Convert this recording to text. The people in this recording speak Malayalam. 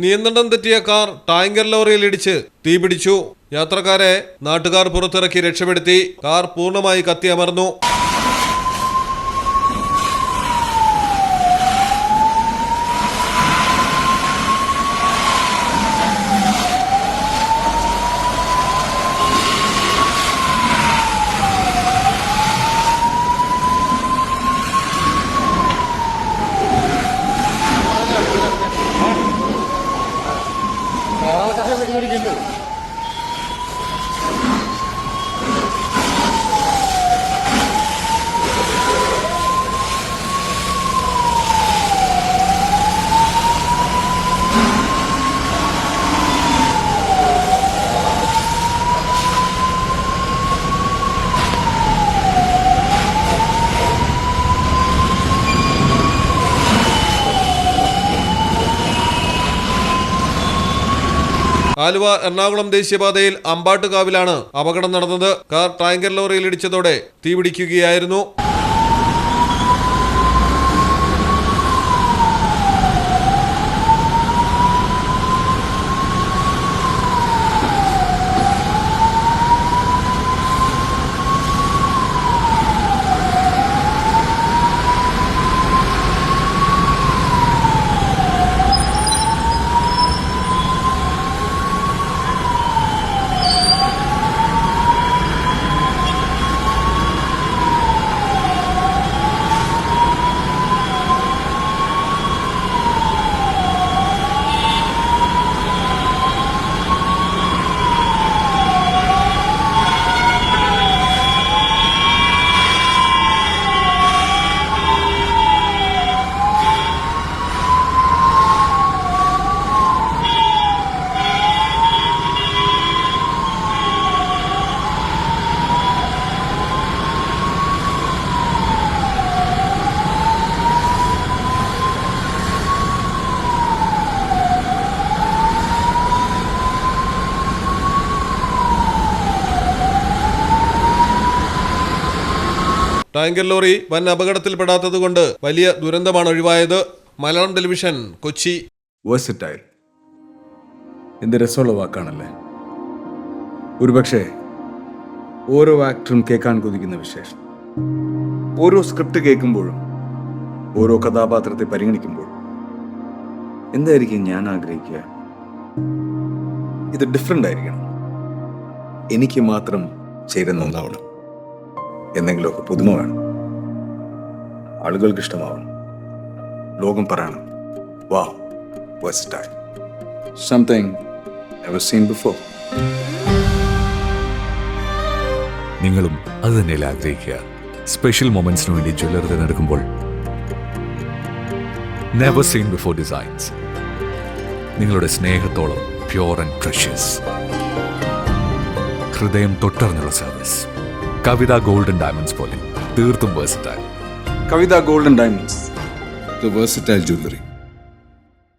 നിയന്ത്രണം തെറ്റിയ കാർ ടാങ്കർ ലോറിയിൽ ഇടിച്ച് തീപിടിച്ചു. യാത്രക്കാരെ നാട്ടുകാർ പുറത്തിറക്കി രക്ഷപ്പെടുത്തി. കാർ പൂർണ്ണമായി കത്തിയമർന്നു. ആലുവ എറണാകുളം ദേശീയപാതയിൽ അമ്പാട്ടുകാവിലാണ് അപകടം നടന്നത്. കാർ ടാങ്കർ ലോറിയിൽ ഇടിച്ചതോടെ തീപിടിക്കുകയായിരുന്നു. ടാങ്കർ ലോറി വൻ അപകടത്തിൽപ്പെടാത്തതുകൊണ്ട് വലിയ ദുരന്തമാണ് ഒഴിവായത്. മലയാളം ടെലിവിഷൻ, കൊച്ചി. വേഴ്സറ്റൈൽ എന്ത് രസമുള്ള വാക്കാണല്ലേ. ഒരുപക്ഷെ ഓരോ ആക്ടറും കേൾക്കാൻ കൊതിക്കുന്ന വിശേഷം. ഓരോ സ്ക്രിപ്റ്റ് കേൾക്കുമ്പോഴും ഓരോ കഥാപാത്രത്തെ പരിഗണിക്കുമ്പോഴും എന്തായിരിക്കും ഞാൻ ആഗ്രഹിക്കുക? ഇത് ഡിഫറെൻ്റ് ആയിരിക്കണം, എനിക്ക് മാത്രം ചേരുന്ന ഒന്നാവണം, എന്തെങ്കിലുമൊക്കെ പുതുമ വേണം, ആളുകൾക്ക് ഇഷ്ടമാവണം, ലോകം പറയണം, wow, versatile, something never seen before. നിങ്ങളും അത് തന്നെയല്ലേ ആഗ്രഹിക്കുക? സ്പെഷ്യൽ മൊമെന്റ്സിന് വേണ്ടി ജ്വല്ലറി തിരഞ്ഞെടുക്കുമ്പോൾ നെവർ സീൻ ബിഫോർ ഡിസൈൻസ്, നിങ്ങളുടെ സ്നേഹത്തോളം പ്യോർ ആൻഡ് പ്രഷ്യസ്, ഹൃദയം തൊട്ടറിഞ്ഞുള്ള സർവീസ്. കവിത ഗോൾഡൻ ഡയമണ്ട്സ് പോലെ തീർത്തും versatile. Kavitha golden diamonds, the versatile jewelry.